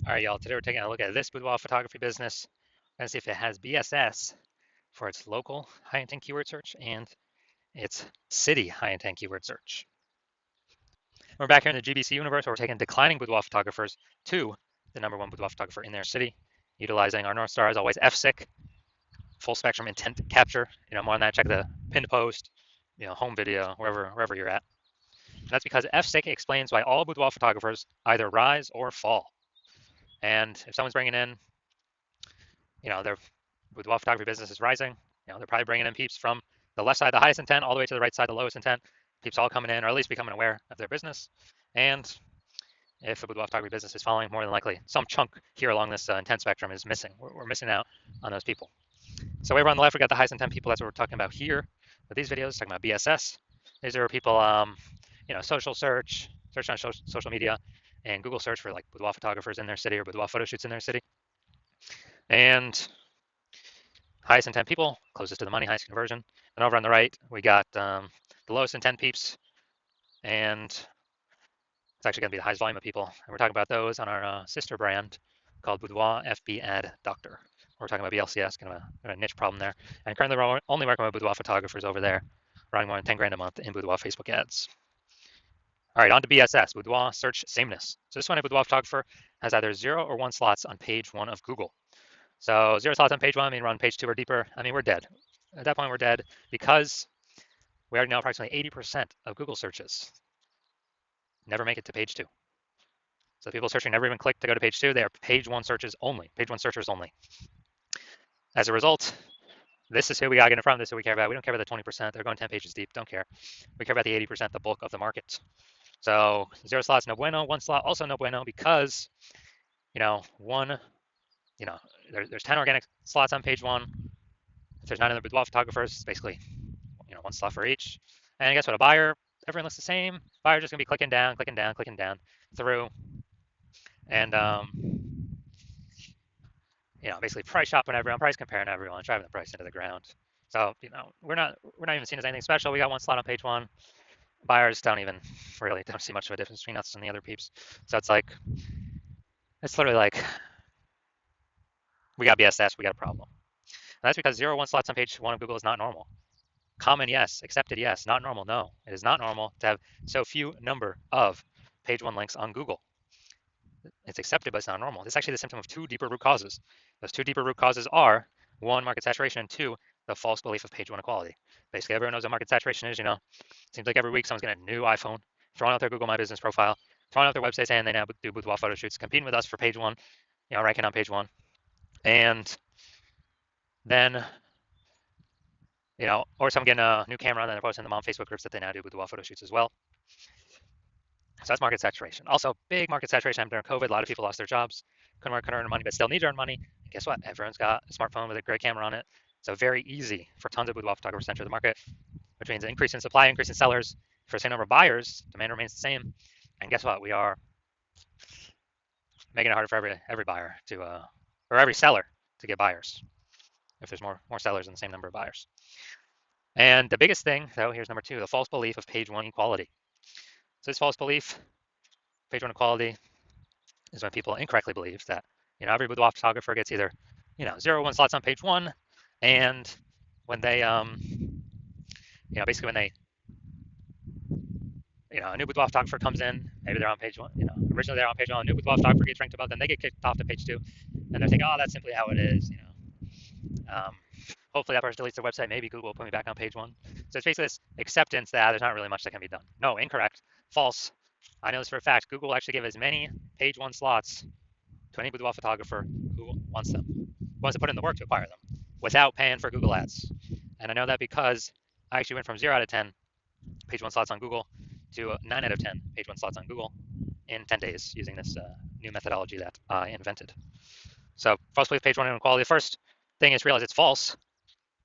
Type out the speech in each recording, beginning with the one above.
All right, y'all, today we're taking a look at this boudoir photography business and see if it has BSS for its local high intent keyword search and its city high intent keyword search. We're back here in the GBC universe where we're taking declining boudoir photographers to the #1 boudoir photographer in their city, utilizing our North Star as always, FSIC, full spectrum intent capture. More on that, check the pinned post, home video, wherever you're at. And that's because FSIC explains why all boudoir photographers either rise or fall. And if someone's bringing in, their boudoir photography business is rising, they're probably bringing in peeps from the left side, the highest intent, all the way to the right side, the lowest intent. Peeps all coming in, or at least becoming aware of their business. And if the boudoir photography business is falling, more than likely some chunk here along this intent spectrum is missing. We're missing out on those people. So over on the left, we got the highest intent people. That's what we're talking about here with these videos, talking about BSS. These are people, social search on social media, and Google search for like boudoir photographers in their city or boudoir photo shoots in their city. And highest intent people, closest to the money, highest conversion. And over on the right, we got the lowest intent peeps, and it's actually going to be the highest volume of people. And we're talking about those on our sister brand called Boudoir FB Ad Doctor. We're talking about BLCS, kind of a niche problem there. And currently, we're only working with boudoir photographers over there, running more than 10 grand a month in boudoir Facebook ads. All right, on to BSS, boudoir search sameness. So this one, a boudoir photographer has either 0 or 1 slots on page 1 of Google. So 0 slots on page 1, I mean, we're on page 2 or deeper. I mean, we're dead. At that point, we're dead because we already know approximately 80% of Google searches never make it to page 2. So people searching never even click to go to page 2. They are page 1 searches only, page 1 searchers only. As a result, this is who we got to get in front of. This is who we care about. We don't care about the 20%. They're going 10 pages deep. Don't care. We care about the 80%, the bulk of the market. So 0 slots, no bueno. 1 slot, also no bueno, because, there's 10 organic slots on page 1. If there's 9 other boudoir photographers, basically, 1 slot for each. And guess what? A buyer, everyone looks the same. Buyer's just going to be clicking down through. And, basically price shopping everyone, price comparing everyone, driving the price into the ground. So, we're not even seen as anything special. We got 1 slot on page 1. Buyers don't see much of a difference between us and the other peeps. So it's literally like, we got BSS, we got a problem. And that's because 0 1 slots on page 1 of Google is not normal. Common, yes. Accepted, yes. Not normal, no. It is not normal to have so few number of page 1 links on Google. It's accepted, but it's not normal. It's actually the symptom of 2 deeper root causes. Those 2 deeper root causes are 1, market saturation, and 2, the false belief of page 1 equality. Basically, everyone knows what market saturation is. Seems like every week someone's getting a new iPhone, throwing out their Google My Business profile, throwing out their website saying they now do boudoir photo shoots, competing with us for page 1, ranking on page 1. And then, or someone getting a new camera and then they're posting them on Facebook groups that they now do boudoir photo shoots as well. So that's market saturation. Also, big market saturation during COVID. A lot of people lost their jobs, couldn't work, couldn't earn money, but still need to earn money. And guess what? Everyone's got a smartphone with a great camera on it. So very easy for tons of boudoir photographers to enter the market, which means an increase in supply, increase in sellers. For the same number of buyers, demand remains the same. And guess what? We are making it harder for every buyer or every seller to get buyers if there's more sellers than the same number of buyers. And the biggest thing, though, here's number 2, the false belief of page 1 equality. So this false belief, page 1 equality, is when people incorrectly believe that, every boudoir photographer gets either, 0 1 slots on page 1, and when they, basically when they, a new boudoir photographer comes in, maybe they're on page 1, originally they're on page 1, a new boudoir photographer gets ranked above, then they get kicked off to page 2, and they're thinking, oh, that's simply how it is, hopefully that person deletes their website, maybe Google will put me back on page 1. So it's basically this acceptance that there's not really much that can be done. No, incorrect, false. I know this for a fact. Google will actually give as many page 1 slots to any boudoir photographer who wants them, who wants to put in the work to acquire them without paying for Google ads. And I know that because I actually went from 0 out of 10 page 1 slots on Google to 9 out of 10 page 1 slots on Google in 10 days using this new methodology that I invented. So false belief, page 1 inequality. The first thing is realize it's false.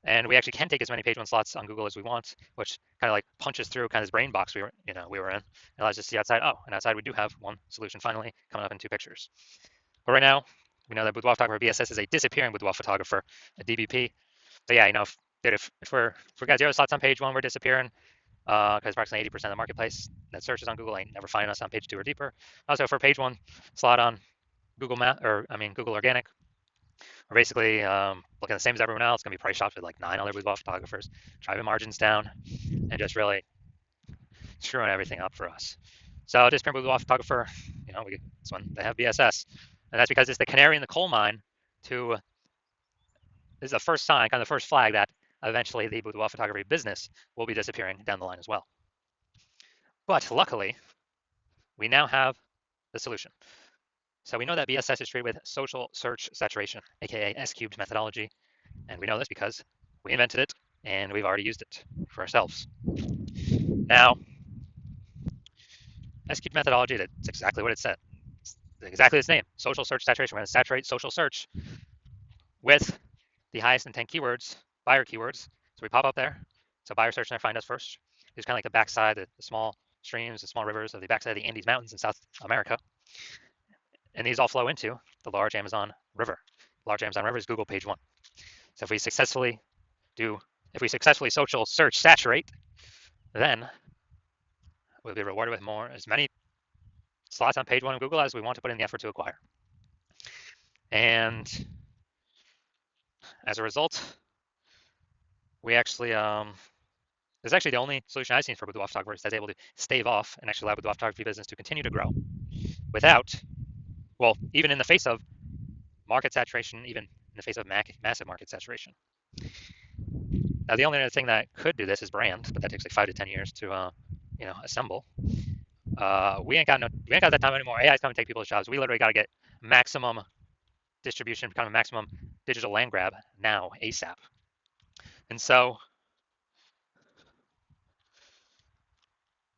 And we actually can take as many page 1 slots on Google as we want, which kind of like punches through kind of this brain box we were in. It allows us to see outside. Oh, and outside we do have one solution finally coming up in 2 pictures. But right now, we know that boudoir photographer BSS is a disappearing boudoir photographer, a DBP. So yeah, if we got 0 slots on page 1, we're disappearing because approximately 80% of the marketplace that searches on Google ain't never finding us on page 2 or deeper. Also, for page 1 slot on Google Organic. We're basically looking the same as everyone else. Going to be price shopped with like 9 other boudoir photographers, driving margins down, and just really screwing everything up for us. So this print boudoir photographer, this one they have BSS, and that's because it's the canary in the coal mine. To This is the first sign, kind of the first flag that eventually the boudoir photography business will be disappearing down the line as well. But luckily, we now have the solution. So we know that BSS is treated with social search saturation, aka S cubed methodology, and we know this because we invented it and we've already used it for ourselves. Now, S cubed methodology, that's exactly what it said. It's exactly its name, social search saturation. We're going to saturate social search with the highest intent keywords, buyer keywords. So we pop up there. So buyer search and find us first. It's kind of like the backside, the small streams, the small rivers of the backside of the Andes Mountains in South America. And these all flow into the large Amazon River. The large Amazon River is Google page 1. So if we successfully social search saturate, then we'll be rewarded with as many slots on page 1 of Google as we want to put in the effort to acquire. And as a result, we actually this is actually the only solution I've seen for boudoir photographers that's able to stave off and actually allow boudoir photography business to continue to grow without, well, even in the face of market saturation, even in the face of massive market saturation. Now, the only other thing that could do this is brand, but that takes like 5 to 10 years to, assemble. We ain't got that time anymore. AI is coming to take people's jobs. We literally got to get maximum distribution, kind of maximum digital land grab now, ASAP. And so,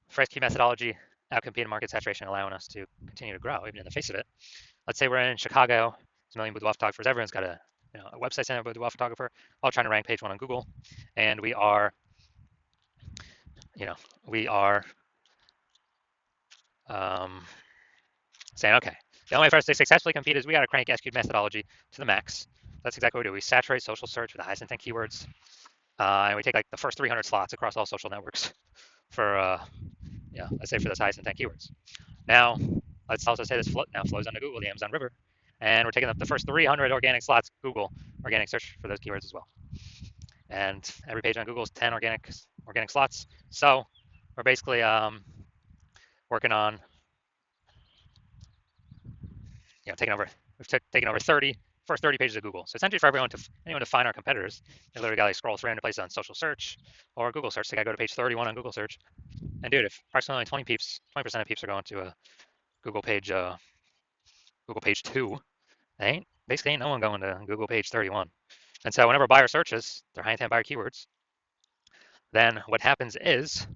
fresh key methodology, outcompeting market saturation, allowing us to continue to grow even in the face of it. Let's say we're in Chicago, there's a million boudoir photographers. Everyone's got a website center boudoir photographer, all trying to rank page 1 on Google, and we are saying, okay, the only way for us to successfully compete is we got to crank S cubed methodology to the max. That's exactly what we do. We saturate social search with the highest intent keywords, and we take like the first 300 slots across all social networks for, let's say for those highest intent keywords. Now, let's also say this now flows onto Google, the Amazon River, and we're taking up the first 300 organic slots, Google organic search for those keywords as well. And every page on Google is 10 organic slots. So we're basically working on, taking over 30 first 30 pages of Google. So essentially for anyone to find our competitors, they literally got to scroll 300 places on social search or Google search. They got to go to page 31 on Google search. And dude, if approximately 20% of peeps are going to a Google page 2, basically ain't no one going to Google page 31. And so whenever a buyer searches their high intent buyer keywords, then what happens is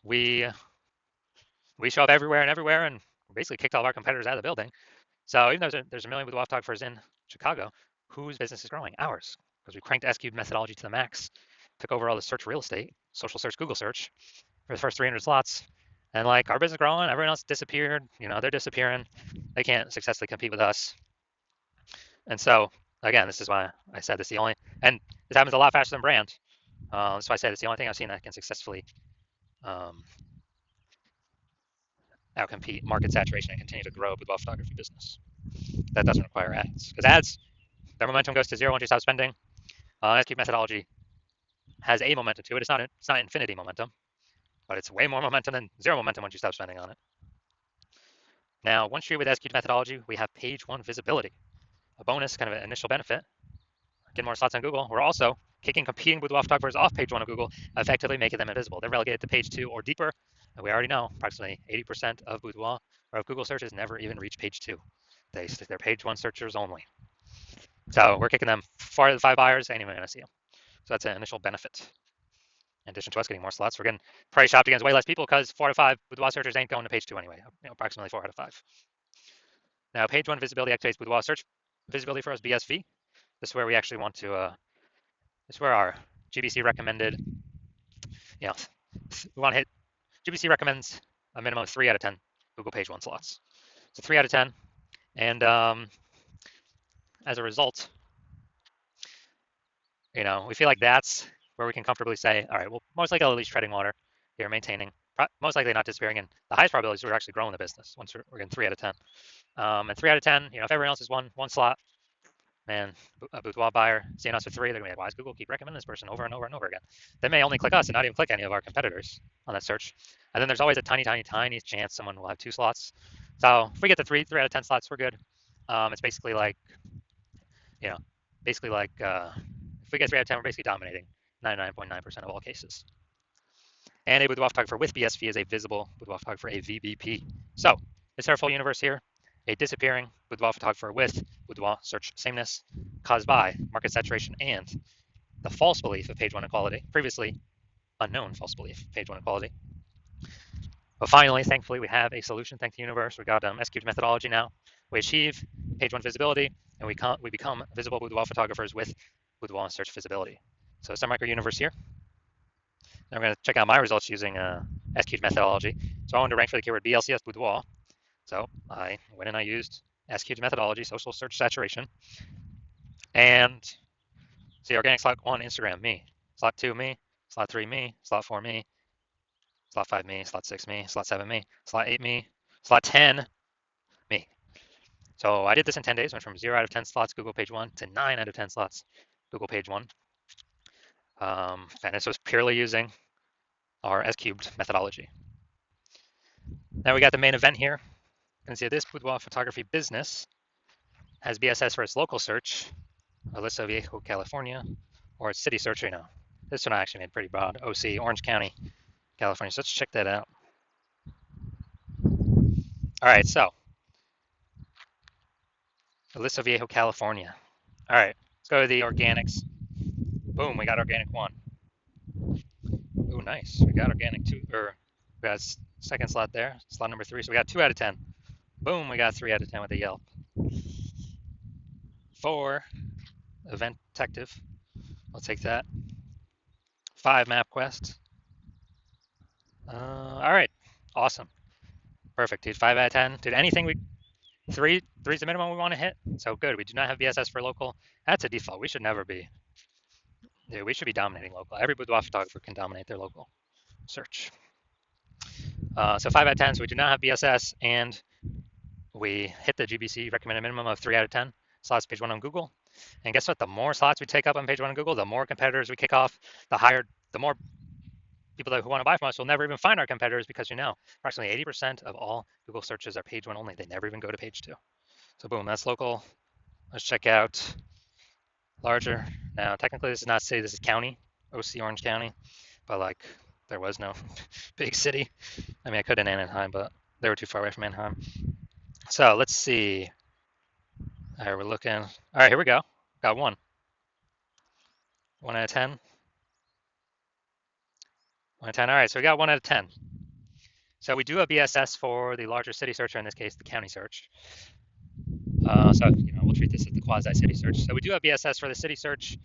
we show up everywhere, and basically kicked all of our competitors out of the building. So even though there's a million boudoir photographers in Chicago, whose business is growing? Ours, because we cranked S cubed methodology to the max, took over all the search real estate, social search, Google search, for the first 300 slots, and like our business growing, everyone else disappeared. They're disappearing. They can't successfully compete with us. And so again, this is why I said this and this happens a lot faster than brand. So I said it's the only thing I've seen that can successfully outcompete market saturation and continue to grow boudoir photography business. That doesn't require ads, because ads, their momentum goes to zero once you stop spending. S cubed methodology has a momentum to it. It's not infinity momentum, but it's way more momentum than zero momentum once you stop spending on it. Now, once you're with S cubed methodology, we have page 1 visibility, a bonus, kind of an initial benefit. Get more slots on Google. We're also kicking competing boudoir photographers off page 1 of Google, effectively making them invisible. They're relegated to page 2 or deeper. And we already know approximately 80% of boudoir or of Google searches never even reach page 2. They're page 1 searchers only. So we're kicking them 4 to 5 buyers, ain't even gonna see them. So that's an initial benefit. In addition to us getting more slots, we're getting price shopped against way less people because 4 to 5 boudoir searchers ain't going to page 2 anyway. Approximately 4 out of 5. Now, page 1 visibility activates boudoir search visibility for us, BSV. This is where we actually want to. This is where our GBC recommended. We want to hit. GBC recommends a minimum of 3 out of 10 Google page 1 slots. So 3 out of 10, and as a result, we feel like that's where we can comfortably say, all right, well, most likely at least treading water here, maintaining most likely not disappearing. And the highest probability is we're actually growing the business once we're getting 3 out of 10. And 3 out of 10, if everyone else is one slot, man, a boudoir buyer seeing us with 3, they're gonna be like, why does Google keep recommending this person over and over and over again? They may only click us and not even click any of our competitors on that search. And then there's always a tiny, tiny, tiny chance someone will have 2 slots. So if we get the 3 out of 10 slots, we're good. It's basically like, you know, if we get 3 out of 10, we're basically dominating 99.9% of all cases. And a boudoir photographer with BSV is a visible boudoir photographer, a VBP. So this is our full universe here. A disappearing boudoir photographer with boudoir search sameness caused by market saturation and the false belief of page 1 equality, previously unknown false belief, page 1 equality. But finally, thankfully, we have a solution. Thank the universe. We got S-cubed methodology now. We achieve page 1 visibility, and we become visible boudoir photographers with boudoir search visibility. So it's our micro universe here. Now we're going to check out my results using S-cubed methodology. So I wanted to rank for the keyword BLCS boudoir. So I went and I used S-cubed methodology, social search saturation. And see, organic slot 1, Instagram, me. Slot 2, me. Slot 3, me. Slot 4, me. Slot 5, me. Slot 6, me. Slot 7, me. Slot 8, me. Slot 10, me. So I did this in 10 days, went from 0 out of 10 slots Google page 1 to 9 out of 10 slots Google page 1. And this was purely using our S-cubed methodology. Now we got the main event here. You can see this boudoir photography business has BSS for its local search, Aliso Viejo, California, or its city search, This one I actually made pretty broad, OC, Orange County, California. So let's check that out. All right, so Aliso Viejo, California. All right, let's go to the organics. Boom, we got organic 1. Ooh, nice. We got organic 2, or we got second slot there, slot number 3. So we got 2 out of 10. Boom, we got 3 out of 10 with the Yelp. 4, Event Detective. I'll take that. 5, MapQuest. All right, awesome. Perfect, dude. 5 out of 10. Dude, anything three's the minimum we want to hit. So good. We do not have BSS for local. That's a default. We should never be. Dude, we should be dominating local. Every boudoir photographer can dominate their local search. So 5 out of 10. So we do not have BSS, and we hit the GBC recommended minimum of 3 out of 10 slots page 1 on Google. And guess what? The more slots we take up on page 1 on Google, the more competitors we kick off, the more people who want to buy from us will never even find our competitors, because approximately 80% of all Google searches are page 1 only. They never even go to page 2. So boom, that's local. Let's check out larger. Now, technically, this is not city, this is county, OC Orange County, but like there was no big city. I mean, I could in Anaheim, but they were too far away from Anaheim. So let's see. All right, we're looking. All right, here we go. Got 1. 1 out of 10. 1 out of 10. All right, so we got 1 out of 10. So we do have BSS for the larger city search, or in this case, the county search. So we'll treat this as the quasi-city search. So we do have BSS for the city search,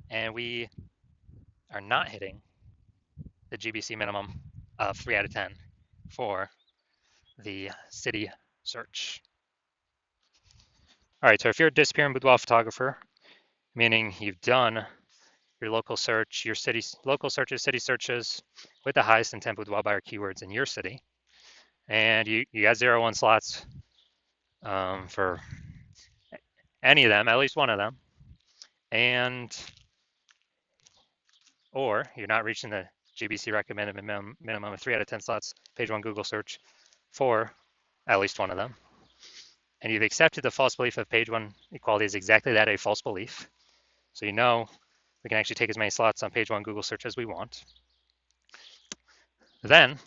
and we are not hitting the GBC minimum of 3 out of 10 for the city search. All right, so if you're a disappearing boudoir photographer, meaning you've done your local search, your local searches, city searches with the highest intent boudoir buyer keywords in your city, and you got 0-1 slots for any of them, at least one of them, or you're not reaching the GBC recommended minimum of 3 out of 10 slots page 1 Google search for at least one of them, and you've accepted the false belief of page 1 equality is exactly that, a false belief. So we can actually take as many slots on page 1 Google search as we want. Then,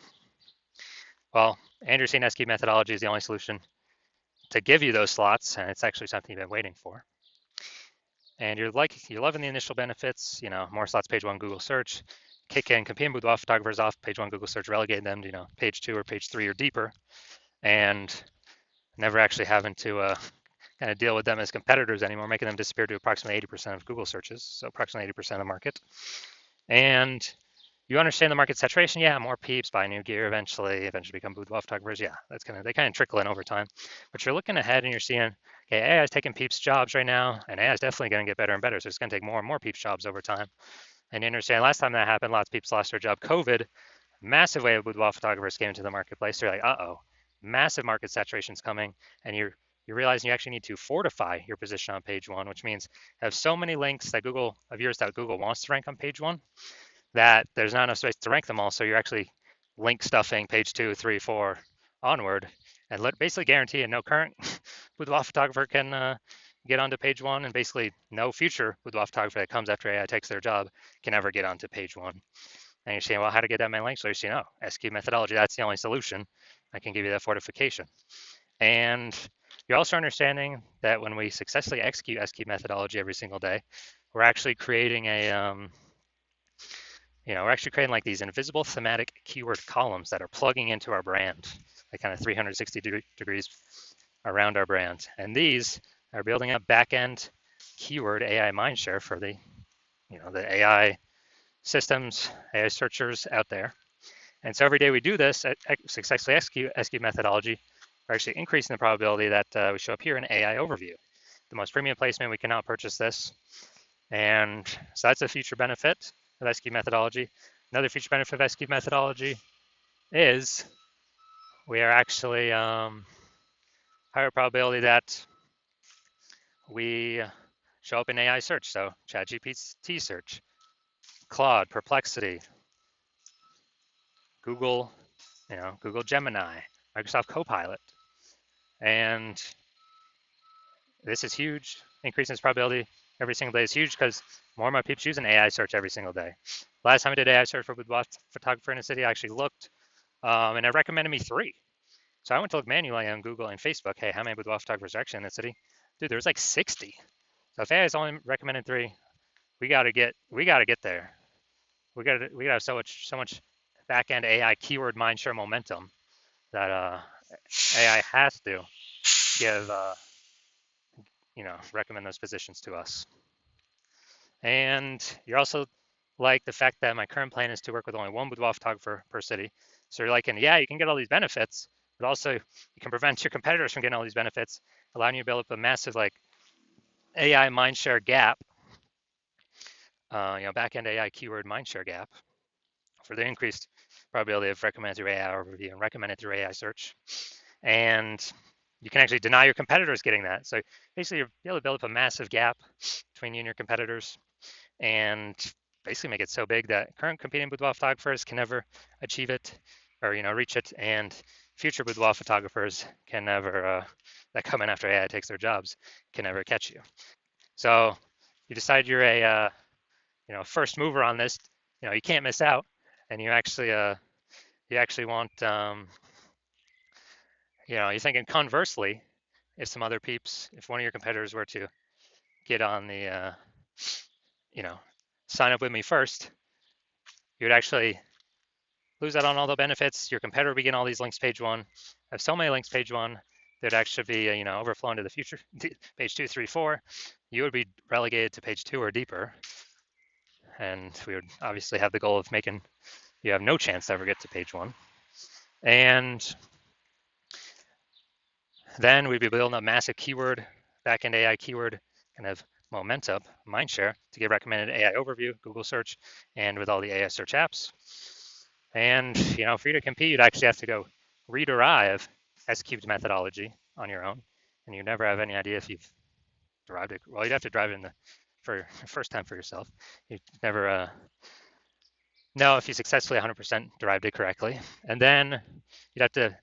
well, Andrew's seen S-cubed methodology is the only solution to give you those slots, and it's actually something you've been waiting for. And you're loving the initial benefits, more slots page 1 Google search, kick in competing boudoir photographers off page 1 Google search, relegate them to page 2 or page 3 or deeper, and never actually having to kind of deal with them as competitors anymore, making them disappear to approximately 80% of Google searches, so approximately 80% of the market. And you understand the market saturation, yeah, more peeps buy new gear eventually become boudoir photographers, yeah, they kind of trickle in over time. But you're looking ahead and you're seeing, okay, AI is taking peeps jobs right now, and AI is definitely going to get better and better, so it's going to take more and more peeps jobs over time. And you understand last time that happened, lots of peeps lost their job. COVID Massive wave of boudoir photographers came into the marketplace. They're like, uh-oh, massive market saturation is coming, and you're realizing you actually need to fortify your position on page one, which means have so many links that Google of yours that Google wants to rank on page one that there's not enough space to rank them all. So you're actually link stuffing page 2, 3, 4 onward, and basically guarantee no current boudoir photographer can get onto page one, and basically no future boudoir photographer that comes after AI takes their job can ever get onto page one. And you're saying, well, how to get that many links? So you're saying, oh, SQ methodology, that's the only solution. I can give you that fortification. And you're also understanding that when we successfully execute SQ methodology every single day, we're actually creating we're actually creating like these invisible thematic keyword columns that are plugging into our brand, like kind of 360 degrees around our brand. And these are building up back-end keyword AI mindshare for the AI systems, AI searchers out there. And so every day we do this, successfully execute methodology, we're actually increasing the probability that we show up here in AI overview. The most premium placement, we cannot purchase this. And so that's a future benefit of SQ methodology. Another future benefit of SQ methodology is we are actually higher probability that we show up in AI search. So ChatGPT search, Claude, Perplexity, Google, Google Gemini, Microsoft Copilot. And this is huge. Increasing its probability every single day is huge because more and more people use an AI search every single day. Last time I did AI search for boudoir photographer in a city, I actually looked and it recommended me 3. So I went to look manually on Google and Facebook. Hey, how many boudoir photographers are actually in the city? Dude, there's like 60. So if AI is only recommended 3, we gotta get there. We gotta have so much back end AI keyword mindshare momentum that AI has to give recommend those positions to us. And you're also like the fact that my current plan is to work with only one boudoir photographer per city. So you're like, and yeah, you can get all these benefits, but also you can prevent your competitors from getting all these benefits, allowing you to build up a massive like AI mindshare gap, back-end AI keyword mindshare gap for the increased probability of recommended through AI overview and recommended through AI search. And you can actually deny your competitors getting that. So basically you're able to build up a massive gap between you and your competitors and basically make it so big that current competing boudoir photographers can never achieve it or reach it, and future boudoir photographers can never that come in after AI takes their jobs can never catch you. So you decide you're a first mover on this, you can't miss out, and you actually want you're thinking conversely, if one of your competitors were to get on the sign up with me first, you would actually lose out on all the benefits. Your competitor would begin all these links page one. Have so many links page one, there'd actually be overflowing to the future page 2, 3, 4. You would be relegated to page 2 or deeper, and we would obviously have the goal of making you have no chance to ever get to page 1. And then we'd be building a massive keyword, backend AI keyword kind of momentum, mindshare to get recommended AI overview, Google search, and with all the AI search apps. And for you to compete, you'd actually have to go rederive S-cubed methodology on your own, and you never have any idea if you've derived it. Well, you'd have to drive it for the first time for yourself. You'd never know if you successfully 100% derived it correctly. And then you'd have to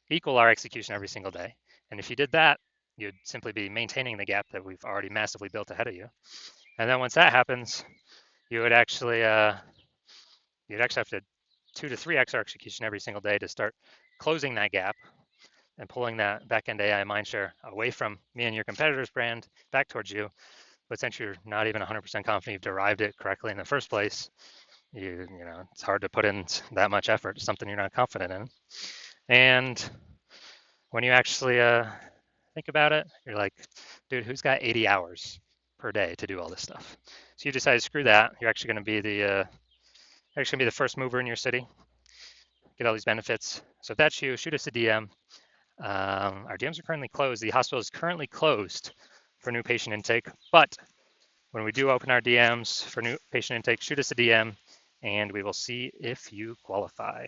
equal our execution every single day. And if you did that, you'd simply be maintaining the gap that we've already massively built ahead of you. And then once that happens, you would actually have to 2 to 3x our execution every single day to start closing that gap and pulling that back-end AI mindshare away from me and your competitor's brand back towards you. But since you're not even 100% confident you've derived it correctly in the first place, it's hard to put in that much effort to something you're not confident in. And when you actually think about it, you're like, dude, who's got 80 hours per day to do all this stuff? So you decide, screw that. You're actually going to be the first mover in your city, get all these benefits. So if that's you, shoot us a DM. Our DMs are currently closed. The hospital is currently closed for new patient intake, but when we do open our DMs for new patient intake, shoot us a DM and we will see if you qualify.